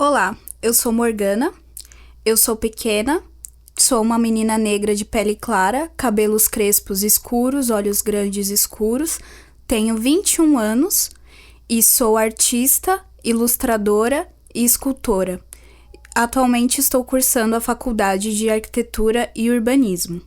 Olá, eu sou Morgana, eu sou pequena, sou uma menina negra de pele clara, cabelos crespos escuros, olhos grandes escuros, tenho 21 anos e sou artista, ilustradora e escultora. Atualmente estou cursando a Faculdade de Arquitetura e Urbanismo.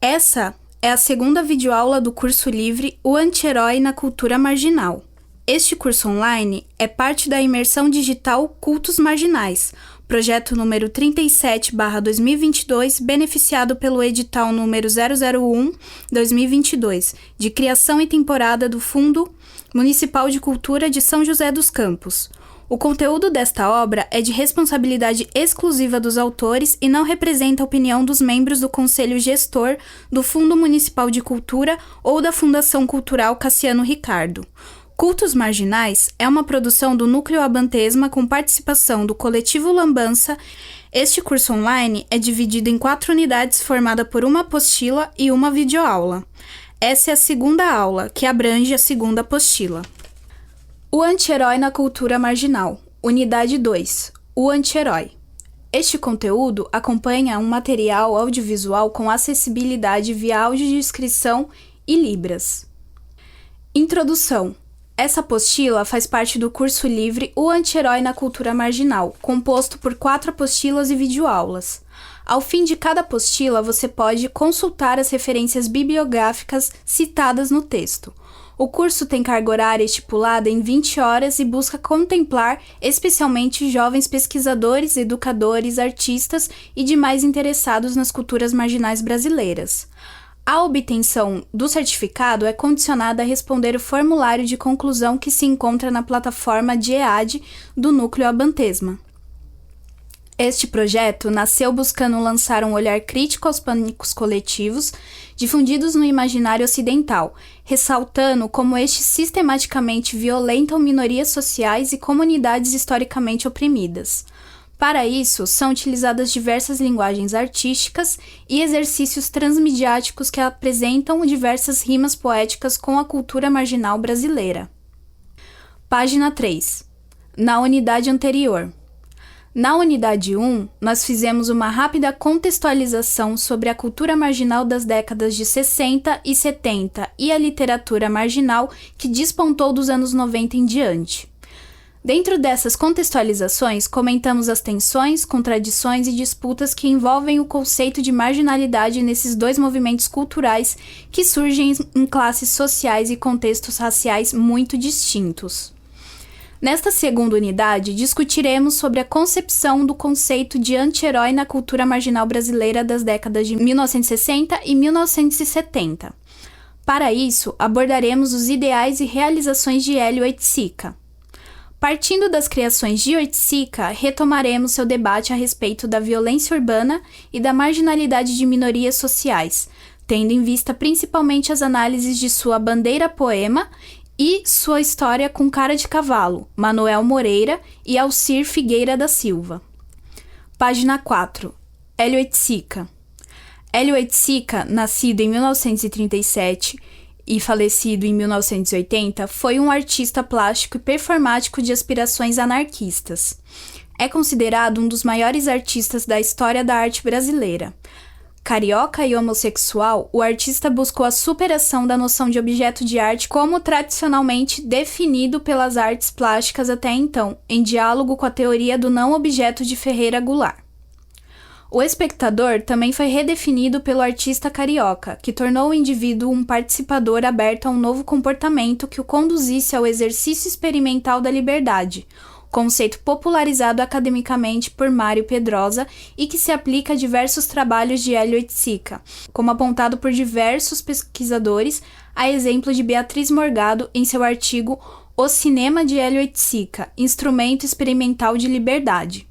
Essa é a segunda videoaula do curso livre O Anti-Herói na Cultura Marginal. Este curso online é parte da imersão digital Cultos Marginais, projeto número 37/2022, beneficiado pelo edital número 001/2022, de criação e temporada do Fundo Municipal de Cultura de São José dos Campos. O conteúdo desta obra é de responsabilidade exclusiva dos autores e não representa a opinião dos membros do Conselho Gestor do Fundo Municipal de Cultura ou da Fundação Cultural Cassiano Ricardo. Cultos Marginais é uma produção do Núcleo Abantesma com participação do Coletivo Lambança. Este curso online é dividido em 4 unidades formada por uma apostila e uma videoaula. Essa é a segunda aula, que abrange a segunda apostila. O Anti-Herói na Cultura Marginal, Unidade 2, O Anti-Herói. Este conteúdo acompanha um material audiovisual com acessibilidade via audiodescrição e libras. Introdução. Essa apostila faz parte do curso livre O Anti-Herói na Cultura Marginal, composto por 4 apostilas e videoaulas. Ao fim de cada apostila, você pode consultar as referências bibliográficas citadas no texto. O curso tem carga horária estipulada em 20 horas e busca contemplar especialmente jovens pesquisadores, educadores, artistas e demais interessados nas culturas marginais brasileiras. A obtenção do certificado é condicionada a responder o formulário de conclusão que se encontra na plataforma de EAD do Núcleo Abantesma. Este projeto nasceu buscando lançar um olhar crítico aos pânicos coletivos difundidos no imaginário ocidental, ressaltando como estes sistematicamente violentam minorias sociais e comunidades historicamente oprimidas. Para isso, são utilizadas diversas linguagens artísticas e exercícios transmediáticos que apresentam diversas rimas poéticas com a cultura marginal brasileira. Página 3. Na unidade anterior. Na unidade 1, nós fizemos uma rápida contextualização sobre a cultura marginal das décadas de 60 e 70 e a literatura marginal que despontou dos anos 90 em diante. Dentro dessas contextualizações, comentamos as tensões, contradições e disputas que envolvem o conceito de marginalidade nesses dois movimentos culturais que surgem em classes sociais e contextos raciais muito distintos. Nesta segunda unidade, discutiremos sobre a concepção do conceito de anti-herói na cultura marginal brasileira das décadas de 1960 e 1970. Para isso, abordaremos os ideais e realizações de Hélio Oiticica. Partindo das criações de Oiticica, retomaremos seu debate a respeito da violência urbana e da marginalidade de minorias sociais, tendo em vista principalmente as análises de sua Bandeira Poema e sua História com Cara de Cavalo, Manuel Moreira e Alcir Figueira da Silva. Página 4. Hélio Oiticica. Hélio Oiticica, nascido em 1937 e falecido em 1980, foi um artista plástico e performático de aspirações anarquistas. É considerado um dos maiores artistas da história da arte brasileira. Carioca e homossexual, o artista buscou a superação da noção de objeto de arte como tradicionalmente definido pelas artes plásticas até então, em diálogo com a teoria do não-objeto de Ferreira Goulart. O espectador também foi redefinido pelo artista carioca, que tornou o indivíduo um participador aberto a um novo comportamento que o conduzisse ao exercício experimental da liberdade, conceito popularizado academicamente por Mário Pedrosa e que se aplica a diversos trabalhos de Hélio Oiticica, como apontado por diversos pesquisadores, a exemplo de Beatriz Morgado em seu artigo O Cinema de Hélio Oiticica, Instrumento Experimental de Liberdade.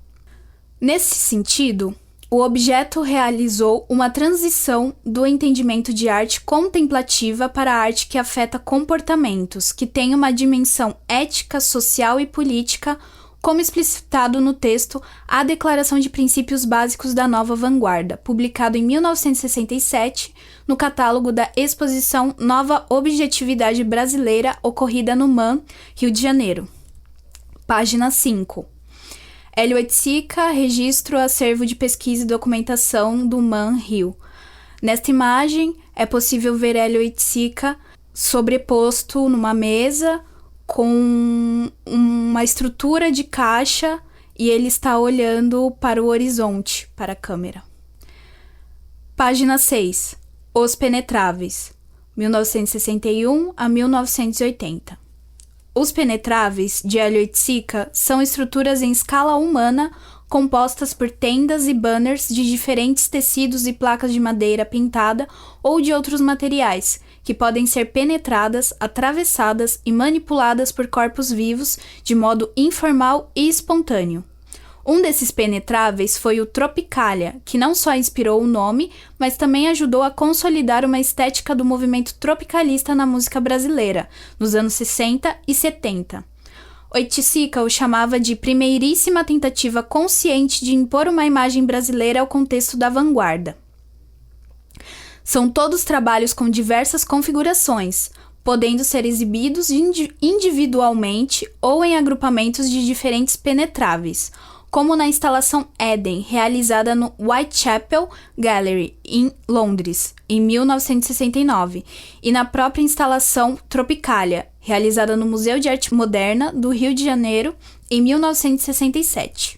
Nesse sentido, o objeto realizou uma transição do entendimento de arte contemplativa para a arte que afeta comportamentos, que tem uma dimensão ética, social e política, como explicitado no texto A Declaração de Princípios Básicos da Nova Vanguarda, publicado em 1967, no catálogo da exposição Nova Objetividade Brasileira, ocorrida no MAM, Rio de Janeiro. Página 5. Hélio Oiticica, registro, acervo de pesquisa e documentação do MAN Rio. Nesta imagem, é possível ver Hélio Oiticica sobreposto numa mesa com uma estrutura de caixa e ele está olhando para o horizonte, para a câmera. Página 6. Os Penetráveis, 1961 a 1980. Os penetráveis de Hélio Oiticica são estruturas em escala humana compostas por tendas e banners de diferentes tecidos e placas de madeira pintada ou de outros materiais, que podem ser penetradas, atravessadas e manipuladas por corpos vivos de modo informal e espontâneo. Um desses penetráveis foi o Tropicalia, que não só inspirou o nome, mas também ajudou a consolidar uma estética do movimento tropicalista na música brasileira, nos anos 60 e 70. Oiticica o chamava de primeiríssima tentativa consciente de impor uma imagem brasileira ao contexto da vanguarda. São todos trabalhos com diversas configurações, podendo ser exibidos individualmente ou em agrupamentos de diferentes penetráveis, como na instalação Eden, realizada no Whitechapel Gallery, em Londres, em 1969, e na própria instalação Tropicalia, realizada no Museu de Arte Moderna do Rio de Janeiro, em 1967.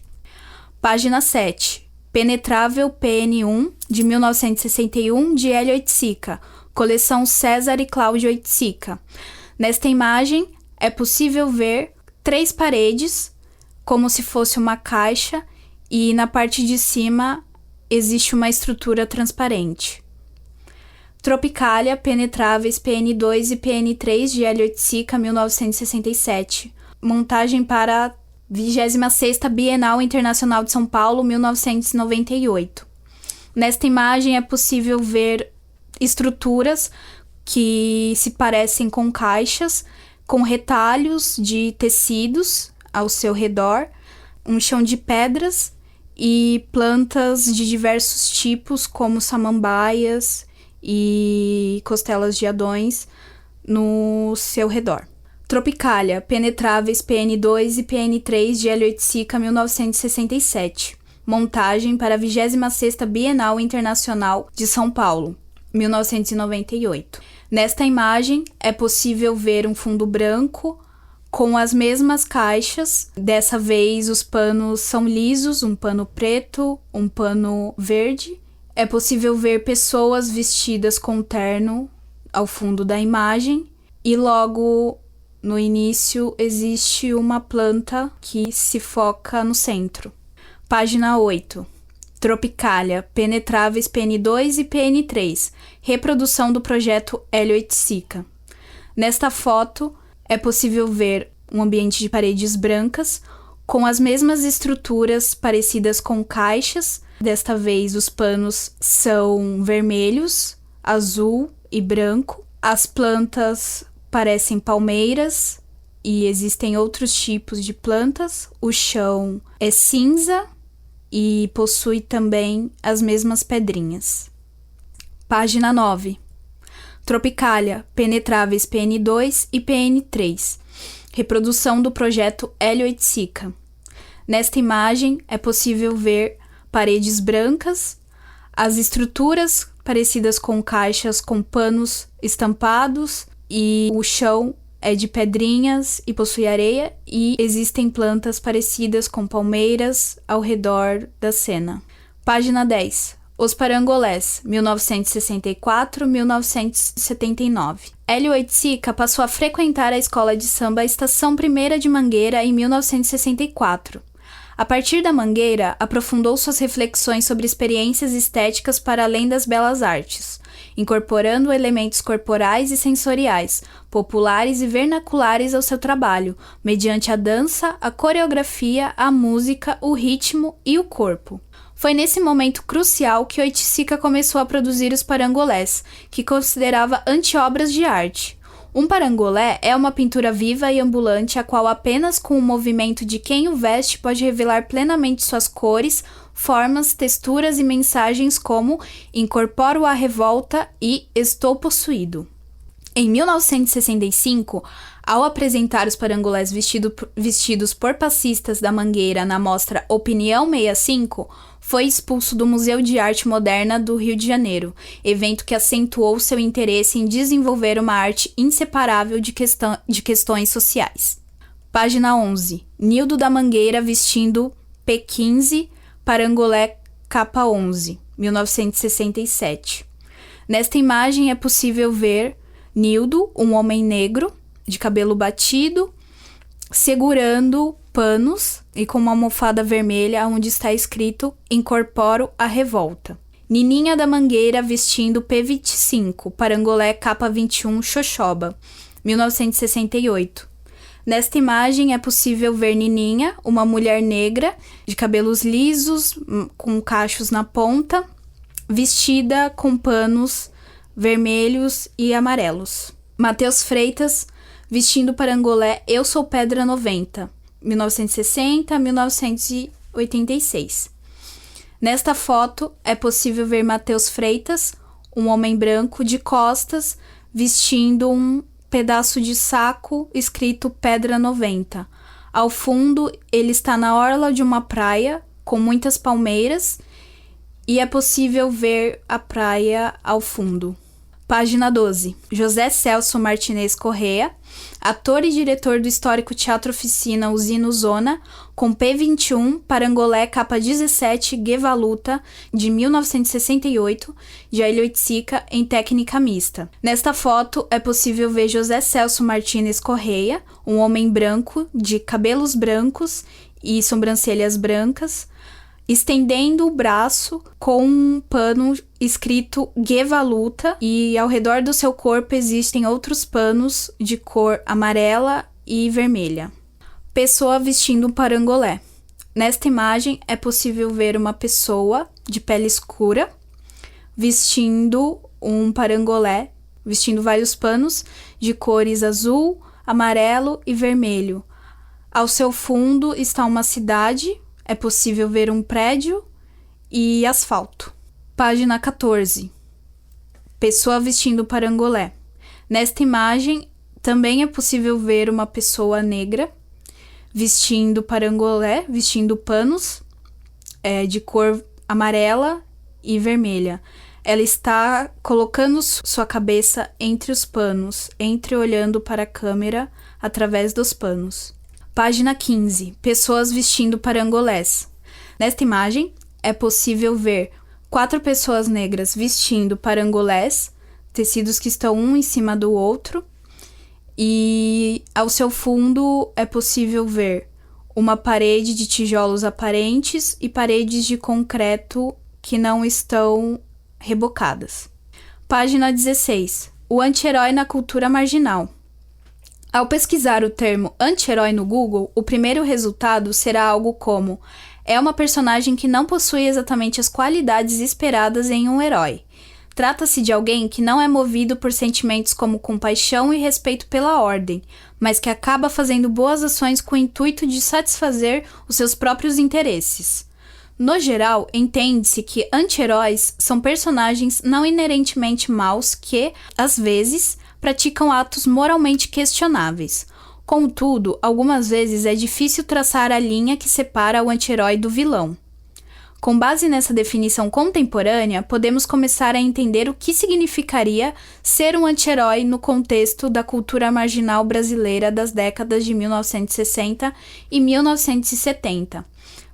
Página 7. Penetrável PN1, de 1961, de Hélio Oiticica, coleção César e Cláudio Oiticica. Nesta imagem, é possível ver 3 paredes, como se fosse uma caixa, e na parte de cima existe uma estrutura transparente. Tropicalia, Penetráveis PN2 e PN3 de Hélio Oiticica, 1967. Montagem para a 26ª Bienal Internacional de São Paulo, 1998. Nesta imagem é possível ver estruturas que se parecem com caixas, com retalhos de tecidos ao seu redor, um chão de pedras e plantas de diversos tipos, como samambaias e costelas de adões no seu redor. Tropicalia, Penetráveis PN2 e PN3 de Hélio Oiticica, 1967. Montagem para a 26ª Bienal Internacional de São Paulo, 1998. Nesta imagem é possível ver um fundo branco com as mesmas caixas. Dessa vez os panos são lisos, um pano preto, um pano verde. É possível ver pessoas vestidas com terno ao fundo da imagem e logo no início existe uma planta que se foca no centro. Página 8. Tropicalia, Penetráveis PN2 e PN3, reprodução do projeto Hélio Oiticica. Nesta foto é possível ver um ambiente de paredes brancas com as mesmas estruturas parecidas com caixas. Desta vez os panos são vermelhos, azul e branco. As plantas parecem palmeiras e existem outros tipos de plantas. O chão é cinza e possui também as mesmas pedrinhas. Página 9. Tropicalia, Penetráveis PN2 e PN3, reprodução do projeto Hélio Oiticica. Nesta imagem é possível ver paredes brancas, as estruturas parecidas com caixas com panos estampados e o chão é de pedrinhas e possui areia e existem plantas parecidas com palmeiras ao redor da cena. Página 10. Os Parangolés, 1964-1979. Hélio Oiticica passou a frequentar a escola de samba Estação Primeira de Mangueira em 1964. A partir da Mangueira, aprofundou suas reflexões sobre experiências estéticas para além das belas artes, incorporando elementos corporais e sensoriais, populares e vernaculares ao seu trabalho, mediante a dança, a coreografia, a música, o ritmo e o corpo. Foi nesse momento crucial que Oiticica começou a produzir os parangolés, que considerava anti-obras de arte. Um parangolé é uma pintura viva e ambulante a qual apenas com o movimento de quem o veste pode revelar plenamente suas cores, formas, texturas e mensagens como incorporo a revolta e estou possuído. Em 1965, Ao apresentar os parangolés vestidos por passistas da Mangueira na mostra Opinião 65, foi expulso do Museu de Arte Moderna do Rio de Janeiro, evento que acentuou seu interesse em desenvolver uma arte inseparável de questões sociais. Página 11. Nildo da Mangueira vestindo P15, parangolé capa 11, 1967. Nesta imagem é possível ver Nildo, um homem negro, de cabelo batido, segurando panos e com uma almofada vermelha onde está escrito "Incorporo a revolta". Nininha da Mangueira vestindo P25, parangolé capa 21, Xoxoba, 1968. Nesta imagem é possível ver Nininha, uma mulher negra, de cabelos lisos, com cachos na ponta, vestida com panos vermelhos e amarelos. Matheus Freitas vestindo parangolé Eu Sou Pedra 90, 1960 a 1986. Nesta foto é possível ver Matheus Freitas, um homem branco de costas, vestindo um pedaço de saco escrito Pedra 90. Ao fundo, ele está na orla de uma praia com muitas palmeiras e é possível ver a praia ao fundo. Página 12. José Celso Martinez Corrêa, ator e diretor do histórico Teatro Oficina Usino Zona, com P21, parangolé capa 17, Gueva Luta, de 1968, de Ailio Itzica, em técnica mista. Nesta foto é possível ver José Celso Martinez Corrêa, um homem branco, de cabelos brancos e sobrancelhas brancas, estendendo o braço com um pano escrito Gueva Luta, e ao redor do seu corpo existem outros panos de cor amarela e vermelha. Pessoa vestindo um parangolé. Nesta imagem é possível ver uma pessoa de pele escura vestindo um parangolé, vestindo vários panos de cores azul, amarelo e vermelho. Ao seu fundo está uma cidade. É possível ver um prédio e asfalto. Página 14. Pessoa vestindo parangolé. Nesta imagem, também é possível ver uma pessoa negra vestindo parangolé, vestindo panos de cor amarela e vermelha. Ela está colocando sua cabeça entre os panos, olhando para a câmera através dos panos. Página 15. Pessoas vestindo parangolés. Nesta imagem, é possível ver 4 pessoas negras vestindo parangolés, tecidos que estão um em cima do outro, e ao seu fundo é possível ver uma parede de tijolos aparentes e paredes de concreto que não estão rebocadas. Página 16. O anti-herói na cultura marginal. Ao pesquisar o termo anti-herói no Google, o primeiro resultado será algo como: é uma personagem que não possui exatamente as qualidades esperadas em um herói. Trata-se de alguém que não é movido por sentimentos como compaixão e respeito pela ordem, mas que acaba fazendo boas ações com o intuito de satisfazer os seus próprios interesses. No geral, entende-se que anti-heróis são personagens não inerentemente maus que, às vezes, praticam atos moralmente questionáveis. Contudo, algumas vezes é difícil traçar a linha que separa o anti-herói do vilão. Com base nessa definição contemporânea, podemos começar a entender o que significaria ser um anti-herói no contexto da cultura marginal brasileira das décadas de 1960 e 1970.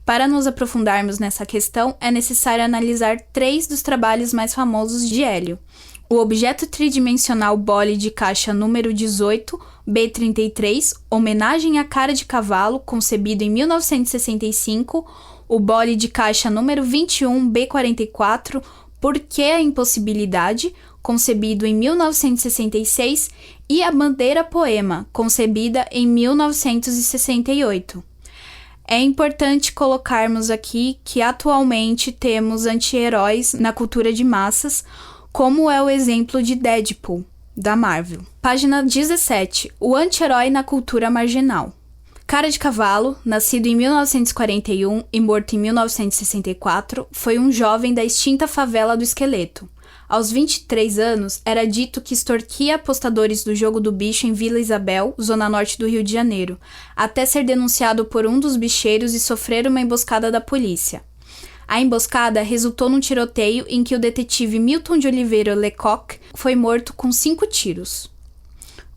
Para nos aprofundarmos nessa questão, é necessário analisar 3 dos trabalhos mais famosos de Hélio: o objeto tridimensional bole de caixa número 18, B33, homenagem à cara de cavalo, concebido em 1965, o bole de caixa número 21, B44, Por que a Impossibilidade, concebido em 1966, e a bandeira poema, concebida em 1968. É importante colocarmos aqui que atualmente temos anti-heróis na cultura de massas, como é o exemplo de Deadpool, da Marvel. Página 17. O anti-herói na cultura marginal. Cara de Cavalo, nascido em 1941 e morto em 1964, foi um jovem da extinta favela do Esqueleto. Aos 23 anos, era dito que extorquia apostadores do jogo do bicho em Vila Isabel, zona norte do Rio de Janeiro, até ser denunciado por um dos bicheiros e sofrer uma emboscada da polícia. A emboscada resultou num tiroteio em que o detetive Milton de Oliveira Lecoq foi morto com 5 tiros.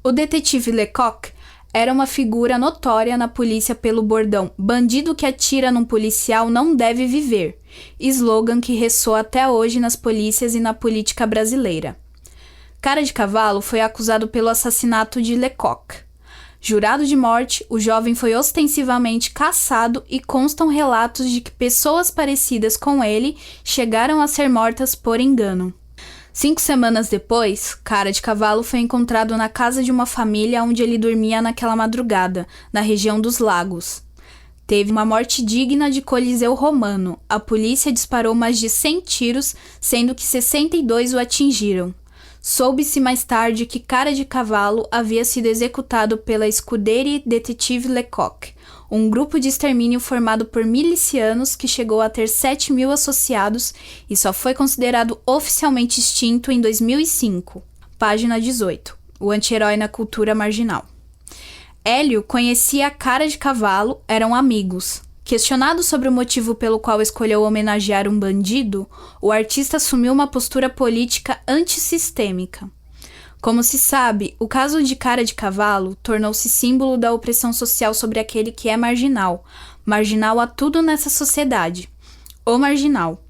O detetive Lecoq era uma figura notória na polícia pelo bordão "bandido que atira num policial não deve viver", slogan que ressoa até hoje nas polícias e na política brasileira. Cara de Cavalo foi acusado pelo assassinato de Lecoq. Jurado de morte, o jovem foi ostensivamente caçado e constam relatos de que pessoas parecidas com ele chegaram a ser mortas por engano. 5 semanas depois, Cara de Cavalo foi encontrado na casa de uma família onde ele dormia naquela madrugada, na região dos Lagos. Teve uma morte digna de Coliseu Romano. A polícia disparou mais de 100 tiros, sendo que 62 o atingiram. Soube-se mais tarde que Cara de Cavalo havia sido executado pela Scuderie Detetive Lecoq, um grupo de extermínio formado por milicianos que chegou a ter 7.000 associados e só foi considerado oficialmente extinto em 2005. Página 18. O anti-herói na cultura marginal. Hélio conhecia Cara de Cavalo, eram amigos. Questionado sobre o motivo pelo qual escolheu homenagear um bandido, o artista assumiu uma postura política antissistêmica. Como se sabe, o caso de Cara de Cavalo tornou-se símbolo da opressão social sobre aquele que é marginal a tudo nessa sociedade. O marginal.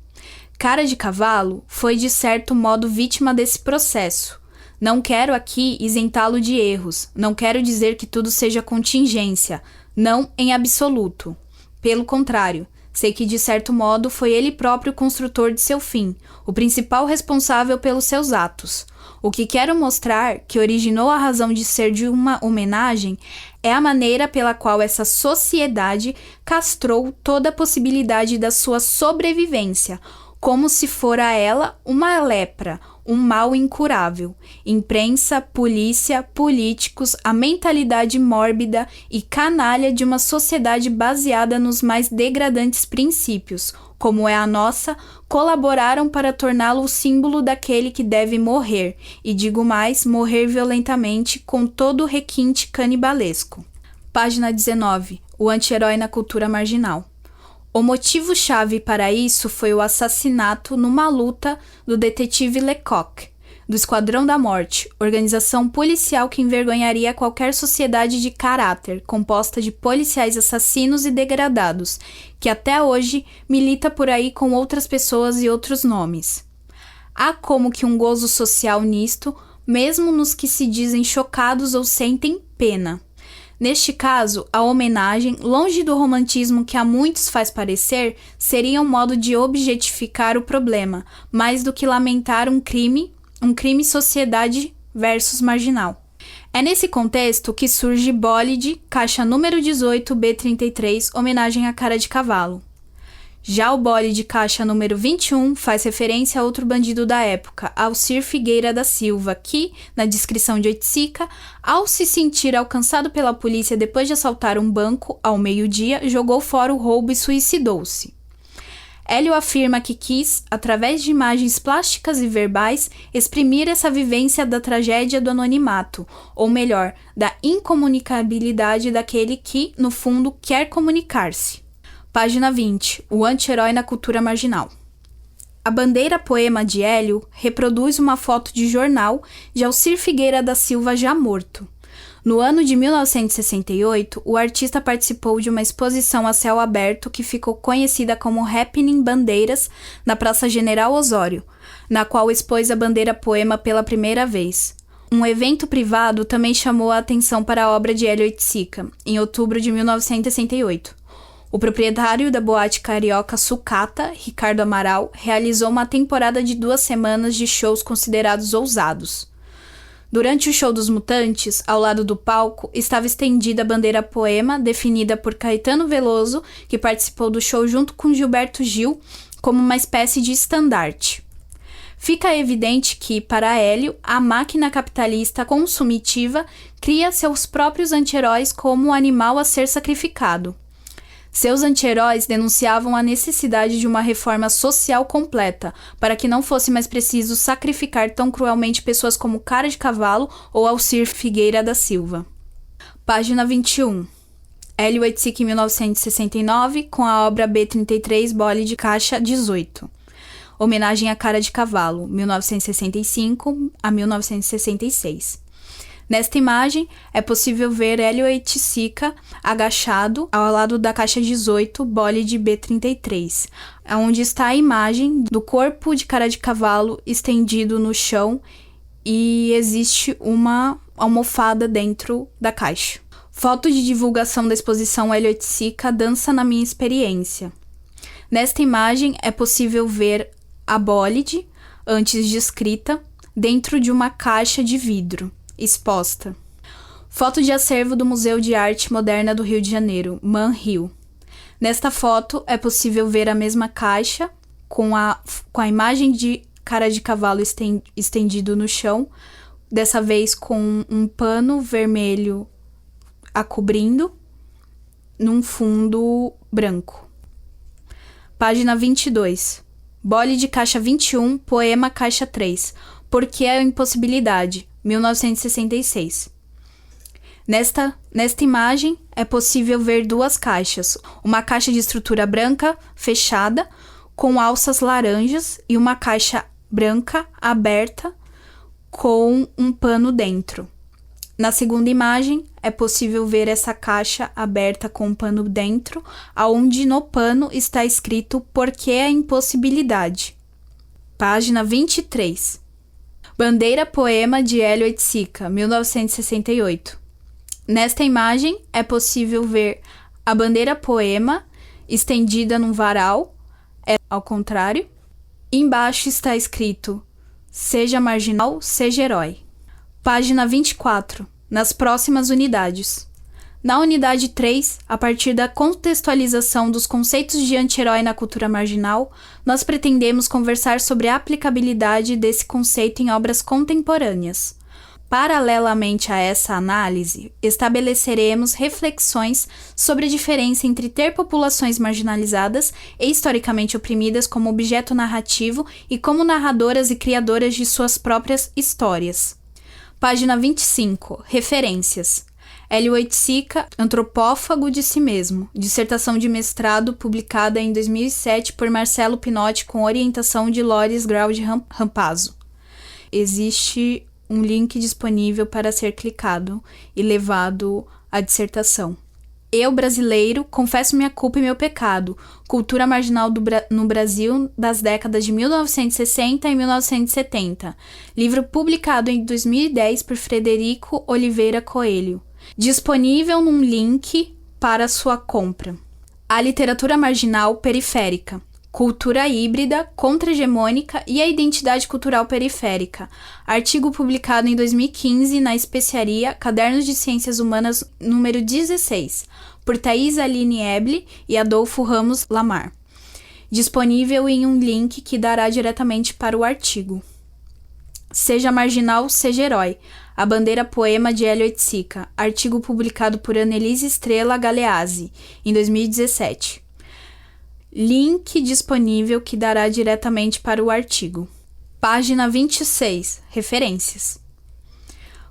Cara de Cavalo foi de certo modo vítima desse processo. Não quero aqui isentá-lo de erros, não quero dizer que tudo seja contingência, não em absoluto. Pelo contrário, sei que de certo modo foi ele próprio o construtor de seu fim, o principal responsável pelos seus atos. O que quero mostrar, que originou a razão de ser de uma homenagem, é a maneira pela qual essa sociedade castrou toda a possibilidade da sua sobrevivência, como se fora ela uma lepra, um mal incurável. Imprensa, polícia, políticos, a mentalidade mórbida e canalha de uma sociedade baseada nos mais degradantes princípios, como é a nossa, colaboraram para torná-lo o símbolo daquele que deve morrer, e digo mais, morrer violentamente com todo o requinte canibalesco. Página 19. O anti-herói na cultura marginal. O motivo-chave para isso foi o assassinato numa luta do detetive Lecoq, do Esquadrão da Morte, organização policial que envergonharia qualquer sociedade de caráter, composta de policiais assassinos e degradados, que até hoje milita por aí com outras pessoas e outros nomes. Há como que um gozo social nisto, mesmo nos que se dizem chocados ou sentem pena. Neste caso, a homenagem, longe do romantismo que a muitos faz parecer, seria um modo de objetificar o problema, mais do que lamentar um crime sociedade versus marginal. É nesse contexto que surge Bólide, caixa número 18, B33, homenagem a Cara de Cavalo. Já o Bólide, caixa número 21, faz referência a outro bandido da época, Alcir Figueira da Silva, que, na descrição de Oiticica, ao se sentir alcançado pela polícia depois de assaltar um banco, ao meio-dia, jogou fora o roubo e suicidou-se. Hélio afirma que quis, através de imagens plásticas e verbais, exprimir essa vivência da tragédia do anonimato, ou melhor, da incomunicabilidade daquele que, no fundo, quer comunicar-se. Página 20. O anti-herói na cultura marginal. A bandeira poema de Hélio reproduz uma foto de jornal de Alcir Figueira da Silva já morto. No ano de 1968, o artista participou de uma exposição a céu aberto que ficou conhecida como Happening Bandeiras, na Praça General Osório, na qual expôs a bandeira poema pela primeira vez. Um evento privado também chamou a atenção para a obra de Hélio Oiticica, em outubro de 1968. O proprietário da boate carioca Sucata, Ricardo Amaral, realizou uma temporada de 2 semanas de shows considerados ousados. Durante o show dos Mutantes, ao lado do palco, estava estendida a bandeira poema, definida por Caetano Veloso, que participou do show junto com Gilberto Gil, como uma espécie de estandarte. Fica evidente que, para Hélio, a máquina capitalista consumitiva cria seus próprios anti-heróis como o animal a ser sacrificado. Seus anti-heróis denunciavam a necessidade de uma reforma social completa, para que não fosse mais preciso sacrificar tão cruelmente pessoas como Cara de Cavalo ou Alcir Figueira da Silva. Página 21. Hélio Oiticica, em 1969, com a obra B33, Bole de Caixa 18. Homenagem a Cara de Cavalo, 1965 a 1966. Nesta imagem, é possível ver Hélio Oiticica agachado ao lado da caixa 18, bole de B33, onde está a imagem do corpo de Cara de Cavalo estendido no chão e existe uma almofada dentro da caixa. Foto de divulgação da exposição Hélio Oiticica, Dança na Minha Experiência. Nesta imagem, é possível ver a bólide, antes descrita, dentro de uma caixa de vidro exposta. Foto de acervo do Museu de Arte Moderna do Rio de Janeiro, MAN Rio. Nesta foto é possível ver a mesma caixa com a imagem de Cara de Cavalo estendido no chão, dessa vez com um pano vermelho a cobrindo, num fundo branco. Página 22. Bole de Caixa 21, poema Caixa 3. Por que a impossibilidade? 1966. Nesta imagem, é possível ver duas caixas. Uma caixa de estrutura branca, fechada, com alças laranjas, e uma caixa branca, aberta, com um pano dentro. Na segunda imagem, é possível ver essa caixa aberta com um pano dentro, aonde no pano está escrito Por que a impossibilidade? Página 23. Bandeira poema de Hélio Oiticica, 1968. Nesta imagem, é possível ver a bandeira poema estendida num varal, ao contrário. Embaixo está escrito Seja marginal, seja herói. Página 24. Nas próximas unidades. Na unidade 3, a partir da contextualização dos conceitos de anti-herói na cultura marginal, nós pretendemos conversar sobre a aplicabilidade desse conceito em obras contemporâneas. Paralelamente a essa análise, estabeleceremos reflexões sobre a diferença entre ter populações marginalizadas e historicamente oprimidas como objeto narrativo e como narradoras e criadoras de suas próprias histórias. Página 25. Referências. Hélio Oiticica, Antropófago de Si Mesmo, dissertação de mestrado publicada em 2007 por Marcelo Pinotti com orientação de Loris Grau de Rampazzo. Existe um link disponível para ser clicado e levado à dissertação. Eu, brasileiro, confesso minha culpa e meu pecado. Cultura marginal no Brasil das décadas de 1960 e 1970. Livro publicado em 2010 por Frederico Oliveira Coelho. Disponível num link para sua compra. A literatura marginal periférica. Cultura híbrida, contra-hegemônica e a identidade cultural periférica. Artigo publicado em 2015 na Especiaria Cadernos de Ciências Humanas, número 16, por Thaís Aline Eble e Adolfo Ramos Lamar. Disponível em um link que dará diretamente para o artigo. Seja marginal, seja herói. A bandeira poema de Hélio Oiticica. Artigo publicado por Annelise Estrela Galeazzi, em 2017. Link disponível que dará diretamente para o artigo. Página 26. Referências.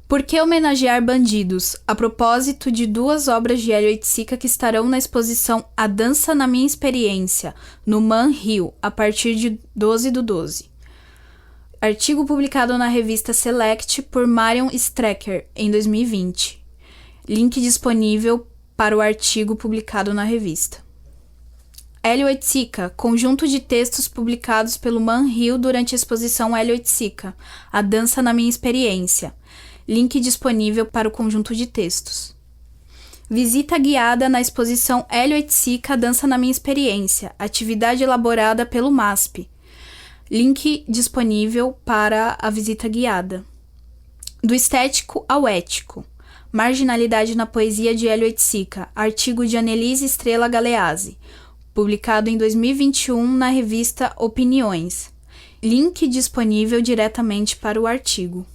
Por que homenagear bandidos? A propósito de duas obras de Hélio Oiticica que estarão na exposição A Dança na Minha Experiência, no MAN Rio, a partir de 12/12. Artigo publicado na revista Select por Marion Strecker, em 2020. Link disponível para o artigo publicado na revista. Hélio Oiticica, conjunto de textos publicados pelo MAN Rio durante a exposição Hélio Oiticica, A Dança na Minha Experiência. Link disponível para o conjunto de textos. Visita guiada na exposição Hélio Oiticica, A Dança na Minha Experiência, atividade elaborada pelo MASP. Link disponível para a visita guiada. Do estético ao ético. Marginalidade na poesia de Hélio Oiticica. Artigo de Annelise Estrela Galeazzi. Publicado em 2021 na revista Opiniões. Link disponível diretamente para o artigo.